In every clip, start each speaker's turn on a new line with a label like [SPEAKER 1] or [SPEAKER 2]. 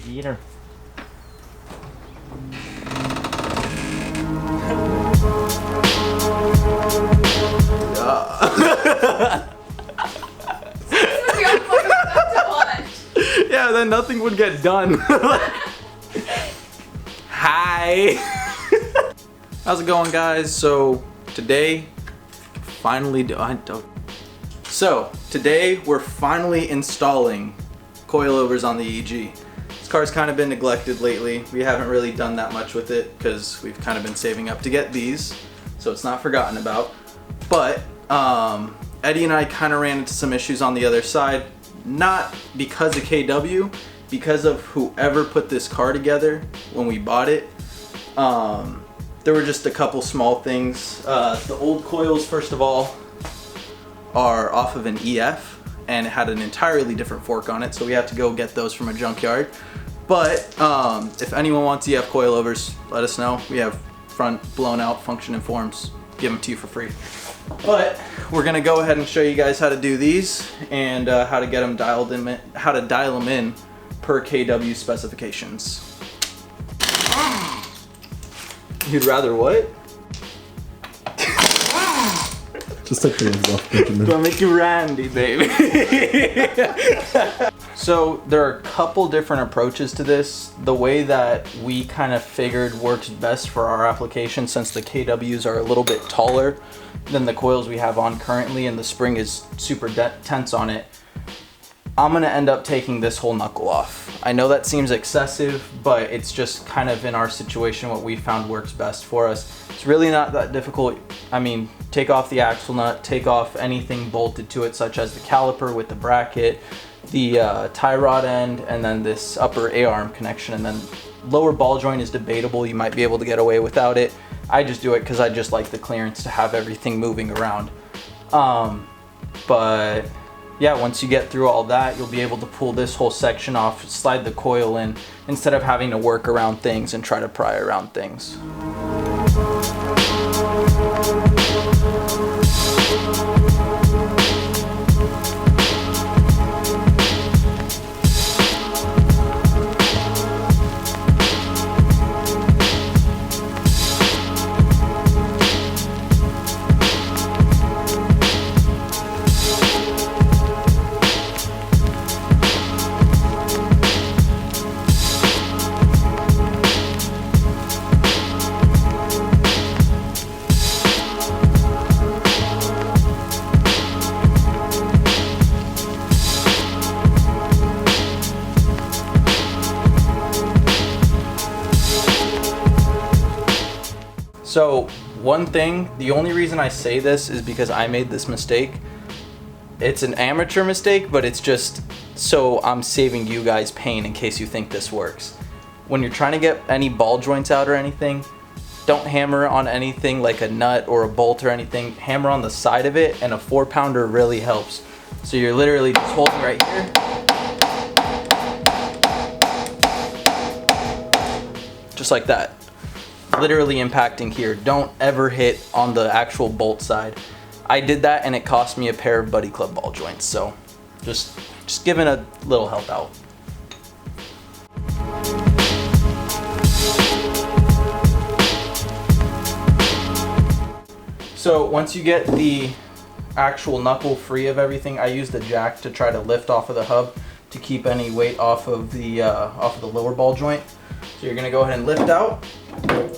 [SPEAKER 1] Eater.
[SPEAKER 2] Yeah, then nothing would get done. Hi. How's it going, guys? So today we're finally installing coilovers on the EG. This car's kind of been neglected lately. We haven't really done that much with it because we've kind of been saving up to get these, so it's not forgotten about. But Eddie and I kind of ran into some issues on the other side, not because of KW, because of whoever put this car together when we bought it. There were just a couple small things. The old coils, first of all, are off of an EF and it had an entirely different fork on it, so we had to go get those from a junkyard. But if anyone wants EF coilovers, let us know. We have front blown out function and forms. Give them to you for free. But we're gonna go ahead and show you guys how to do these and how to get them dialed in, how to dial them in per KW specifications. You'd rather what?
[SPEAKER 3] Just take the legs off, Benjamin.
[SPEAKER 2] Do I make you Randy, baby? So there are a couple different approaches to this. The way that we kind of figured works best for our application, since the KWs are a little bit taller than the coils we have on currently and the spring is super tense on it, I'm gonna end up taking this whole knuckle off. I know that seems excessive, but it's just kind of in our situation what we found works best for us. It's really not that difficult. I mean, take off the axle nut, take off anything bolted to it, such as the caliper with the bracket, the tie rod end, and then this upper A-arm connection, and then lower ball joint is debatable. You might be able to get away without it. I just do it because I just like the clearance to have everything moving around. But yeah, once you get through all that, you'll be able to pull this whole section off, slide the coil in, instead of having to work around things and try to pry around things. So one thing, the only reason I say this is because I made this mistake. It's an amateur mistake, but it's just so I'm saving you guys pain in case you think this works. When you're trying to get any ball joints out or anything, don't hammer on anything like a nut or a bolt or anything. Hammer on the side of it, and a 4-pounder really helps. So you're literally just holding right here. Just like that. Literally impacting here. Don't ever hit on the actual bolt side. I did that and it cost me a pair of Buddy Club ball joints, so just giving a little help out. So once you get the actual knuckle free of everything, I use the jack to try to lift off of the hub to keep any weight off of the lower ball joint. So you're gonna go ahead and lift out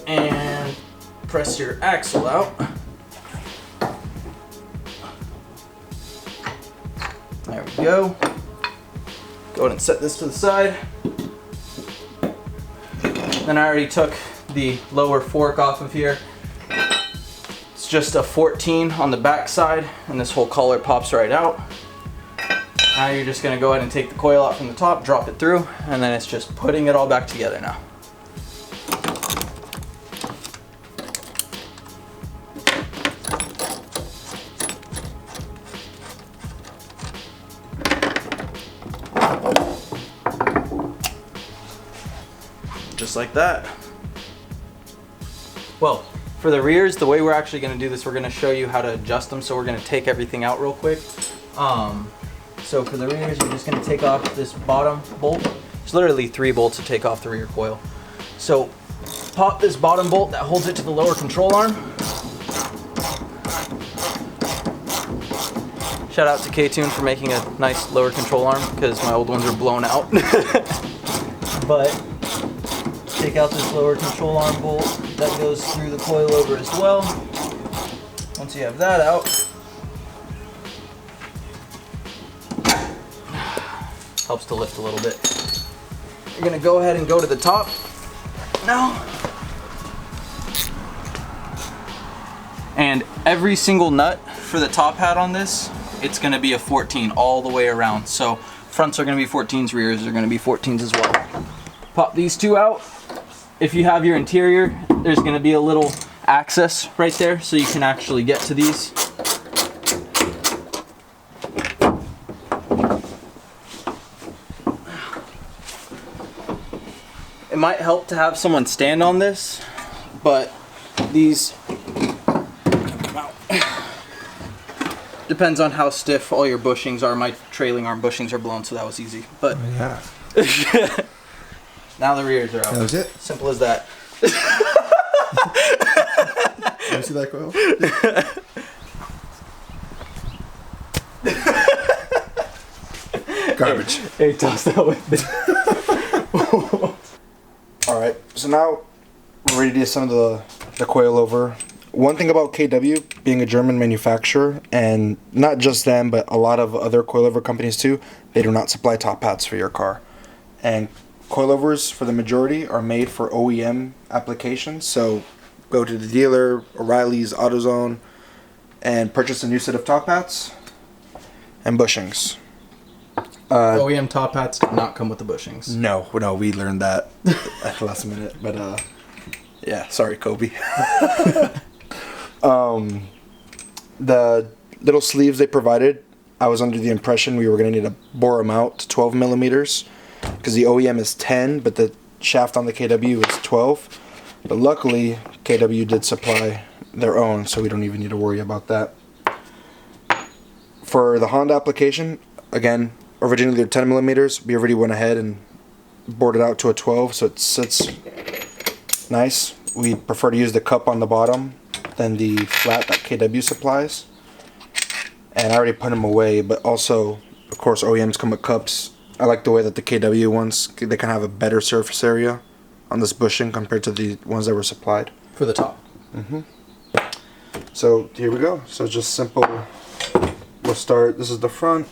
[SPEAKER 2] and press your axle out. There we go. Go ahead and set this to the side. Then I already took the lower fork off of here. It's just a 14 on the back side, and this whole collar pops right out. Now you're just gonna go ahead and take the coil out from the top, drop it through, and then it's just putting it all back together now. Just like that. Well, for the rears, the way we're actually going to do this, we're going to show you how to adjust them. So we're going to take everything out real quick. So for the rears, you're just going to take off this bottom bolt. There's literally 3 bolts to take off the rear coil. So pop this bottom bolt that holds it to the lower control arm. Shout out to K-Tune for making a nice lower control arm because my old ones are blown out. But take out this lower control arm bolt that goes through the coilover as well. Once you have that out, helps to lift a little bit. You're gonna go ahead and go to the top now. And every single nut for the top hat on this, it's gonna be a 14 all the way around. So fronts are gonna be 14s, rears are gonna be 14s as well. Pop these 2 out. If you have your interior, there's gonna be a little access right there so you can actually get to these. It might help to have someone stand on this, but these depends on how stiff all your bushings are. My trailing arm bushings are blown, so that was easy. But
[SPEAKER 3] Yeah.
[SPEAKER 2] now the rears are out.
[SPEAKER 3] That was it.
[SPEAKER 2] Simple as that.
[SPEAKER 3] You see that coil? Garbage.
[SPEAKER 2] Hey, toss that with me.
[SPEAKER 1] Alright, so now we're ready to do some of the coilover. One thing about KW being a German manufacturer, and not just them, but a lot of other coilover companies too, they do not supply top hats for your car. And coilovers, for the majority, are made for OEM applications. So go to the dealer, O'Reilly's, AutoZone, and purchase a new set of top hats and bushings.
[SPEAKER 2] OEM top hats do not come with the bushings.
[SPEAKER 1] No, we learned that at the last minute. But yeah, sorry, Kobe. The little sleeves they provided, I was under the impression we were going to need to bore them out to 12 millimeters because the OEM is 10, but the shaft on the KW is 12. But luckily, KW did supply their own, so we don't even need to worry about that. For the Honda application, again, originally they're 10 millimeters. We already went ahead and bored it out to a 12, so it sits nice. We prefer to use the cup on the bottom than the flat that KW supplies. And I already put them away, but also, of course, OEMs come with cups. I like the way that the KW ones, they kind of have a better surface area on this bushing compared to the ones that were supplied.
[SPEAKER 2] For the top.
[SPEAKER 1] So here we go. So just simple. We'll start. This is the front.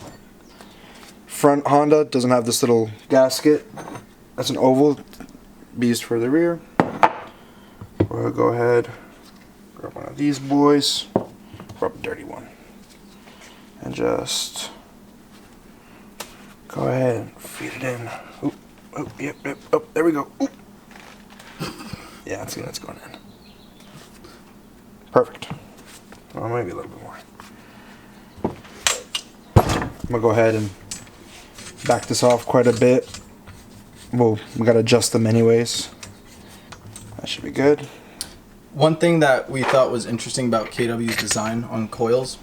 [SPEAKER 1] Front Honda doesn't have this little gasket. That's an oval. Be used for the rear. We'll go ahead, grab one of these boys, grab a dirty one, and just go ahead and feed it in. Oop, oop, yep, oh, there we go. Oop. Yeah, that's going in. Perfect. Well, maybe a little bit more. I'm gonna go ahead and back this off quite a bit. Well, we gotta adjust them anyways. That should be good.
[SPEAKER 2] One thing that we thought was interesting about KW's design on coils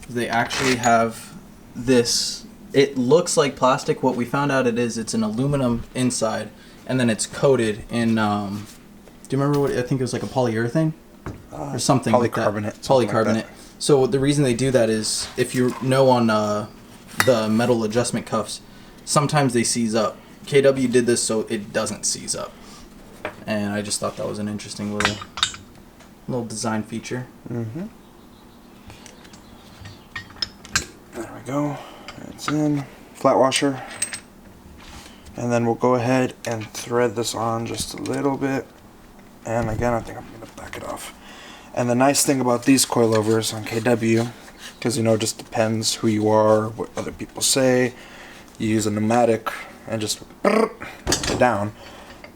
[SPEAKER 2] is they actually have this. It looks like plastic. What we found out it's an aluminum inside, and then it's coated in. Do you remember what I think it was, like a polyurethane or something like that? Polycarbonate.
[SPEAKER 1] Like that.
[SPEAKER 2] So the reason they do that is if you know on the metal adjustment cuffs, sometimes they seize up. KW did this so it doesn't seize up, and I just thought that was an interesting little design feature.
[SPEAKER 1] There we go. It's in. Flat washer. And then we'll go ahead and thread this on just a little bit. And again, I think I'm going to back it off. And the nice thing about these coilovers on KW, because it just depends who you are, what other people say. You use a pneumatic and just it down.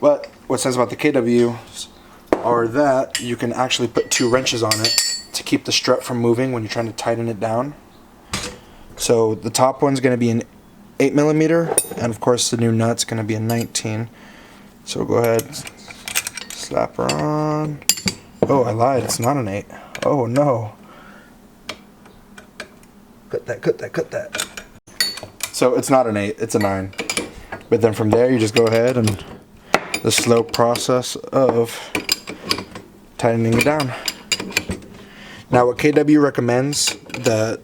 [SPEAKER 1] But what's nice about the KWs are that you can actually put 2 wrenches on it to keep the strut from moving when you're trying to tighten it down. So the top one's going to be an 8 millimeter, and of course the new nut's going to be a 19. So we'll go ahead, slap her on. Oh, I lied, it's not an 8. Oh no. Cut that. So it's not an 8, it's a 9. But then from there, you just go ahead and the slow process of tightening it down. Now, what KW recommends, the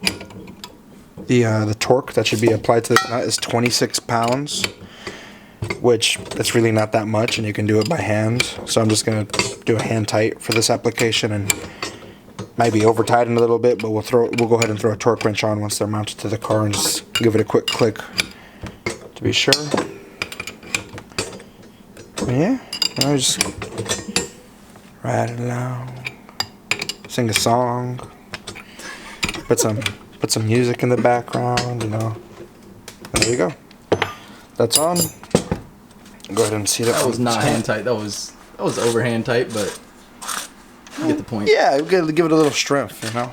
[SPEAKER 1] torque that should be applied to this nut is 26 pounds, which it's really not that much, and you can do it by hand. So I'm just gonna do a hand tight for this application, and maybe over tighten a little bit, but we'll go ahead and throw a torque wrench on once they're mounted to the car and just give it a quick click to be sure. Yeah, now just ride it along, sing a song, put some music in the background, you know. And there you go. That's on. Go ahead and see that.
[SPEAKER 2] That was not hand tight. That was overhand tight, but you get the point.
[SPEAKER 1] Yeah, we gotta give it a little strength, you know.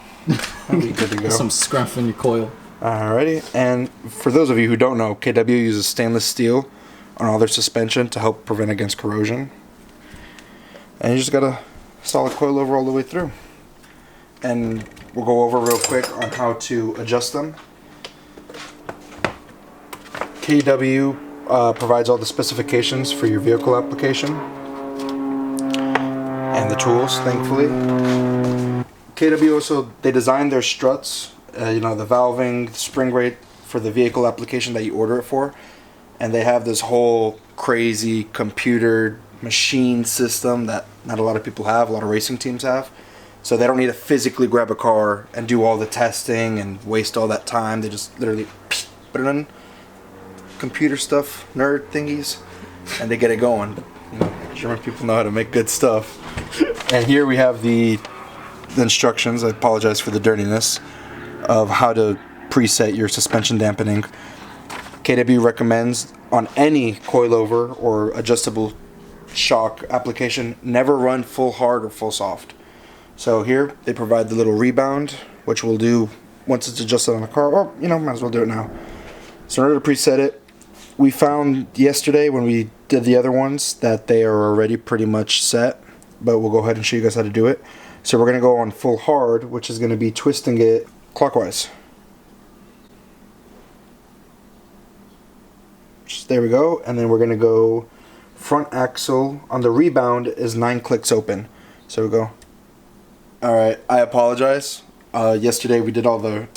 [SPEAKER 1] That'll be good to go.
[SPEAKER 2] Some scruff in your coil.
[SPEAKER 1] Alrighty, and for those of you who don't know, KW uses stainless steel on all their suspension to help prevent against corrosion. And you just gotta solid coilover all the way through. And we'll go over real quick on how to adjust them. KW provides all the specifications for your vehicle application and the tools, thankfully. KW also, they designed their struts, you know, the valving, the spring rate for the vehicle application that you order it for. And they have this whole crazy computer machine system that not a lot of people have, a lot of racing teams have. So they don't need to physically grab a car and do all the testing and waste all that time. They just literally put it in computer stuff, nerd thingies, and they get it going. But, you know, German people know how to make good stuff. And here we have the instructions, I apologize for the dirtiness, of how to preset your suspension dampening. KW recommends on any coilover or adjustable shock application, never run full hard or full soft. So here they provide the little rebound, which we'll do once it's adjusted on the car, or you know, might as well do it now. So in order to preset it, we found yesterday when we did the other ones that they are already pretty much set, but we'll go ahead and show you guys how to do it. So we're going to go on full hard, which is going to be twisting it clockwise. There we go, and then we're going to go front axle on the rebound is 9 clicks open. So we go. Alright, I apologize. Yesterday we did all the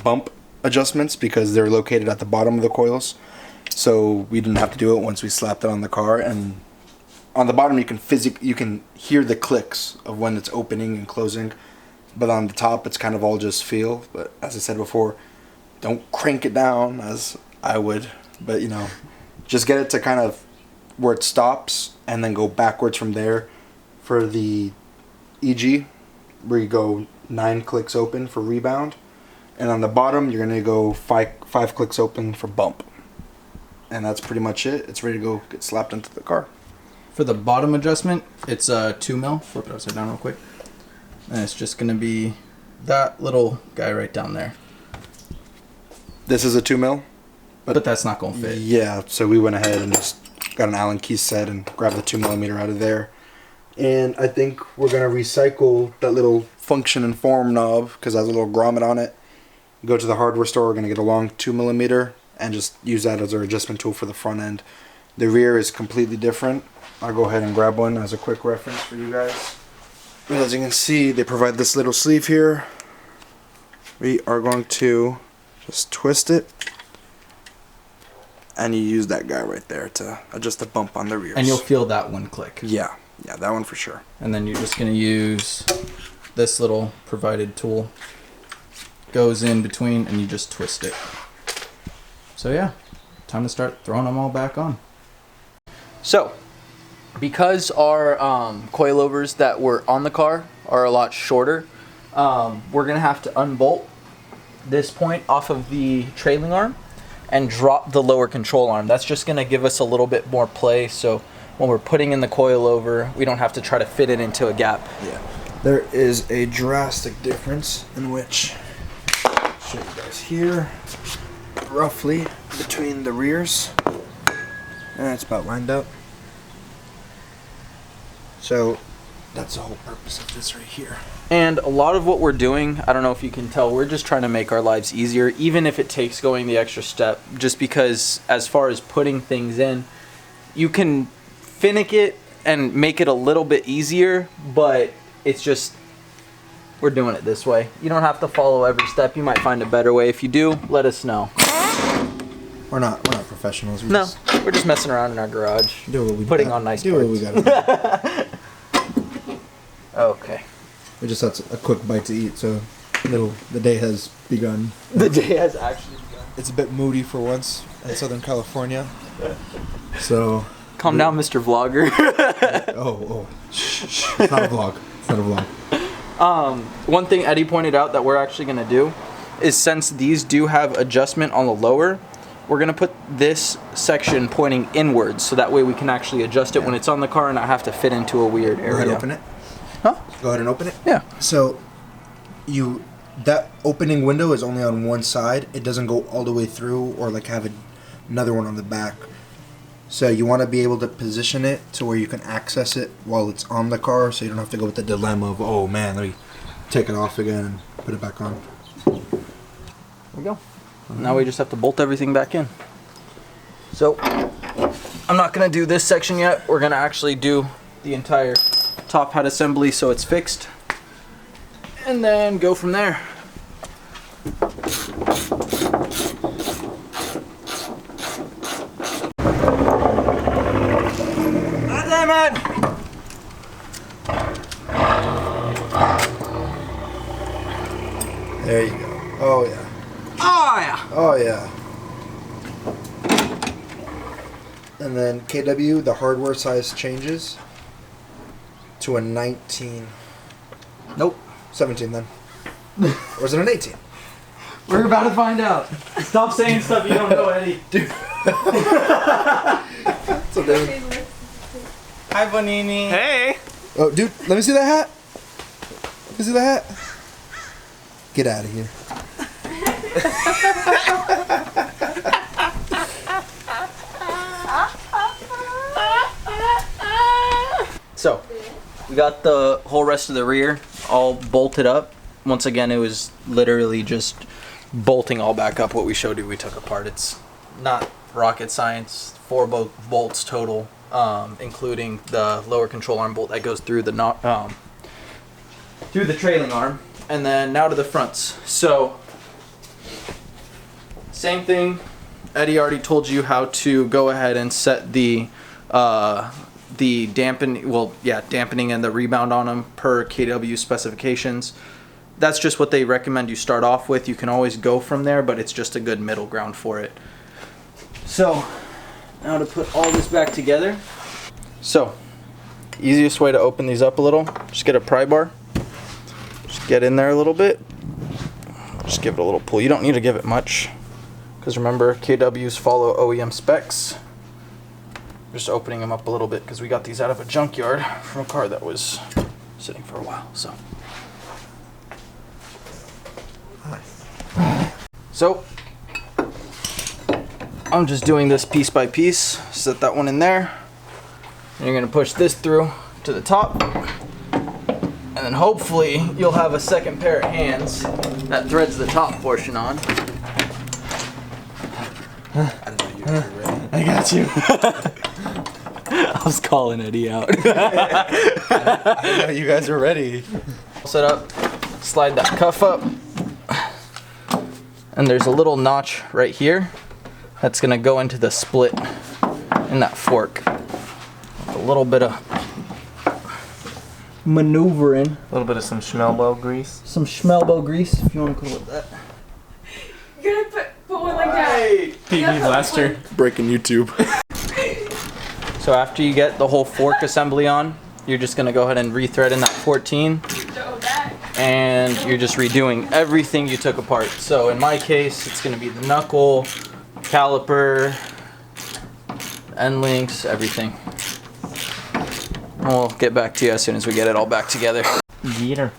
[SPEAKER 1] bump adjustments because they're located at the bottom of the coils. So we didn't have to do it once we slapped it on the car, and on the bottom you can hear the clicks of when it's opening and closing, but on the top it's kind of all just feel. But as I said before, don't crank it down as I would, but you know, just get it to kind of where it stops and then go backwards from there for the EG, where you go 9 clicks open for rebound, and on the bottom you're going to go 5 clicks open for bump. And that's pretty much it. It's ready to go get slapped into the car.
[SPEAKER 2] For the bottom adjustment, it's 2 mil. Flip it upside down real quick. And it's just going to be that little guy right down there.
[SPEAKER 1] This is a 2 mil?
[SPEAKER 2] But that's not going to fit.
[SPEAKER 1] Yeah, so we went ahead and just got an Allen key set and grabbed the 2 millimeter out of there. And I think we're going to recycle that little function and form knob because it has a little grommet on it. Go to the hardware store, we're going to get a long 2 millimeter and just use that as our adjustment tool for the front end. The rear is completely different. I'll go ahead and grab one as a quick reference for you guys. But as you can see, they provide this little sleeve here. We are going to just twist it. And you use that guy right there to adjust the bump on the rears.
[SPEAKER 2] And you'll feel that one click.
[SPEAKER 1] Yeah, that one for sure.
[SPEAKER 2] And then you're just going to use this little provided tool. Goes in between and you just twist it. So yeah, time to start throwing them all back on.
[SPEAKER 4] So, because our coilovers that were on the car are a lot shorter, we're going to have to unbolt this point off of the trailing arm and drop the lower control arm. That's just going to give us a little bit more play, so when we're putting in the coilover, we don't have to try to fit it into a gap.
[SPEAKER 1] Yeah, there is a drastic difference in which, I'll show you guys here, roughly between the rears, and it's about lined up. So That's the whole purpose of this right here.
[SPEAKER 4] And a lot of what we're doing, I don't know if you can tell, we're just trying to make our lives easier, even if it takes going the extra step, just because as far as putting things in, you can finick it and make it a little bit easier, but it's just, we're doing it this way. You don't have to follow every step. You might find a better way. If you do, let us know.
[SPEAKER 1] We're not professionals.
[SPEAKER 4] No, we're just messing around in our garage,
[SPEAKER 1] Do what we
[SPEAKER 4] putting on nice
[SPEAKER 1] do what we
[SPEAKER 4] parts.
[SPEAKER 1] gotta
[SPEAKER 4] Okay.
[SPEAKER 1] do. We just had a quick bite to eat, so the day has begun.
[SPEAKER 4] The day has actually begun.
[SPEAKER 1] It's a bit moody for once in Southern California. So
[SPEAKER 4] Calm down, Mr. Vlogger.
[SPEAKER 1] Shh. It's not a vlog. It's not a vlog.
[SPEAKER 4] One thing Eddie pointed out that we're actually going to do is, since these do have adjustment on the lower, we're going to put this section pointing inwards, so that way we can actually adjust it when it's on the car and not have to fit into a weird area.
[SPEAKER 1] Go ahead and open it.
[SPEAKER 4] Huh?
[SPEAKER 1] Go ahead and open it.
[SPEAKER 4] Yeah.
[SPEAKER 1] So that opening window is only on one side. It doesn't go all the way through or like have another one on the back. So you want to be able to position it to where you can access it while it's on the car, so you don't have to go with the dilemma of, oh man, let me take it off again and put it back on.
[SPEAKER 4] There we go. Now we just have to bolt everything back in. So I'm not going to do this section yet. We're going to actually do the entire top hat assembly so it's fixed, and then go from there. God damn it!
[SPEAKER 1] There you go. Oh yeah.
[SPEAKER 4] Oh yeah!
[SPEAKER 1] Oh yeah. And then KW, the hardware size changes to a 19.
[SPEAKER 4] Nope.
[SPEAKER 1] 17 then. Or is it an 18?
[SPEAKER 4] We're about to find out. Stop saying stuff you don't know, Eddie. Dude.
[SPEAKER 1] So dude.
[SPEAKER 4] Hi, Bonini. Hey.
[SPEAKER 1] Oh, dude, let me see that hat. Let me see the hat. Get out of here.
[SPEAKER 4] So, we got the whole rest of the rear all bolted up. Once again, it was literally just bolting all back up what we showed you we took apart. It's not rocket science. 4 bolts total, including the lower control arm bolt that goes through the through the trailing arm. And then now to the fronts. So, same thing. Eddie already told you how to go ahead and set the dampening and the rebound on them per KW specifications. That's just what they recommend you start off with. You can always go from there, but it's just a good middle ground for it. So, now to put all this back together. So, easiest way to open these up a little, just get a pry bar. Just get in there a little bit. Just give it a little pull. You don't need to give it much, because remember, KWs follow OEM specs. Just opening them up a little bit because we got these out of a junkyard from a car that was sitting for a while. So I'm just doing this piece by piece. Set that one in there, and you're gonna push this through to the top, and then hopefully you'll have a second pair of hands that threads the top portion on.
[SPEAKER 1] I didn't know you guys were ready.
[SPEAKER 4] I got you. I was calling Eddie out.
[SPEAKER 1] I didn't know you guys were ready.
[SPEAKER 4] Set up, slide that cuff up, and there's a little notch right here that's gonna go into the split in that fork. A little bit of maneuvering.
[SPEAKER 5] A little bit of some Schmelbo grease.
[SPEAKER 4] Some Schmelbo grease, if you want to call it that.
[SPEAKER 6] You're gonna put one like that.
[SPEAKER 5] PB Blaster.
[SPEAKER 1] Breaking YouTube.
[SPEAKER 4] So after you get the whole fork assembly on, you're just gonna go ahead and rethread in that 14, and you're just redoing everything you took apart. So in my case, it's gonna be the knuckle, caliper, end links, everything. And we'll get back to you as soon as we get it all back together.
[SPEAKER 5] Geeter.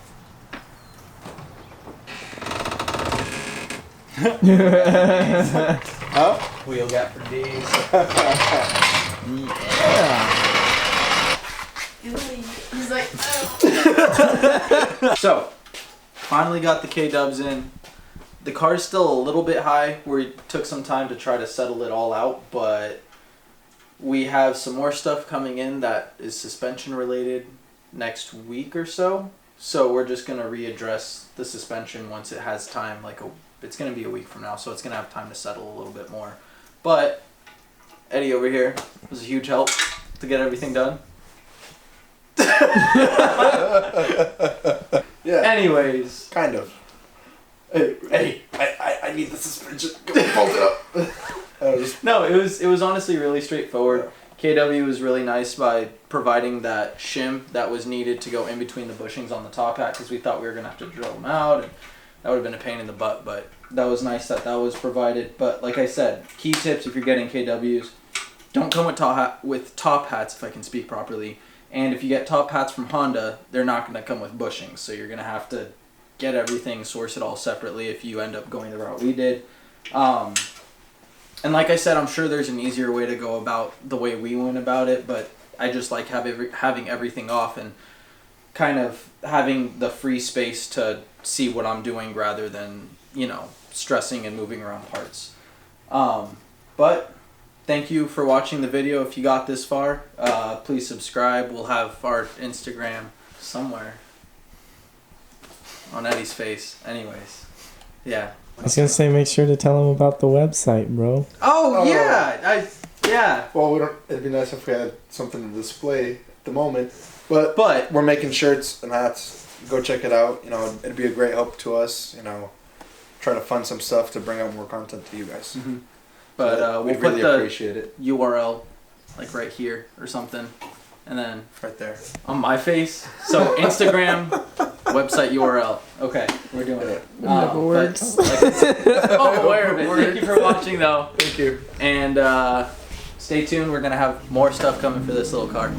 [SPEAKER 4] Oh, wheel gap for D's. Yeah.
[SPEAKER 6] He's like, oh.
[SPEAKER 2] So, finally got the K-dubs in. The car's still a little bit high. We took some time to try to settle it all out, but we have some more stuff coming in that is suspension related next week or so. So we're just going to readdress the suspension once it has time. It's going to be a week from now, so it's going to have time to settle a little bit more. But Eddie over here was a huge help to get everything done.
[SPEAKER 1] Yeah.
[SPEAKER 2] Anyways.
[SPEAKER 1] Kind of. Hey, I need the suspension. Fold it up.
[SPEAKER 2] No, it was honestly really straightforward. KW was really nice by providing that shim that was needed to go in between the bushings on the top hat, because we thought we were going to have to drill them out, and that would have been a pain in the butt, but that was nice that was provided. But like I said, key tips if you're getting KWs, don't come with top hats, if I can speak properly. And if you get top hats from Honda, they're not going to come with bushings, so you're going to have to get everything, source it all separately if you end up going the route we did. And like I said, I'm sure there's an easier way to go about the way we went about it, but I just like having everything off and kind of having the free space to see what I'm doing rather than, stressing and moving around parts. But thank you for watching the video. If you got this far, please subscribe. We'll have our Instagram somewhere on Eddie's face. Anyways, yeah.
[SPEAKER 5] I was gonna say, make sure to tell them about the website, bro.
[SPEAKER 2] Oh yeah, yeah.
[SPEAKER 1] Well, it'd be nice if we had something to display at the moment, but we're making shirts and hats. Go check it out. It'd be a great help to us. Try to fund some stuff to bring out more content to you guys.
[SPEAKER 2] Mm-hmm. But we'll
[SPEAKER 1] we'd
[SPEAKER 2] put
[SPEAKER 1] really
[SPEAKER 2] the
[SPEAKER 1] appreciate it.
[SPEAKER 2] URL right here or something, and then
[SPEAKER 1] Right there.
[SPEAKER 2] on my face. So Instagram, website URL. Okay, we're doing it.
[SPEAKER 5] Never works.
[SPEAKER 2] I'm aware of it. Thank you for watching, though.
[SPEAKER 1] Thank you.
[SPEAKER 2] And stay tuned. We're gonna have more stuff coming for this little car.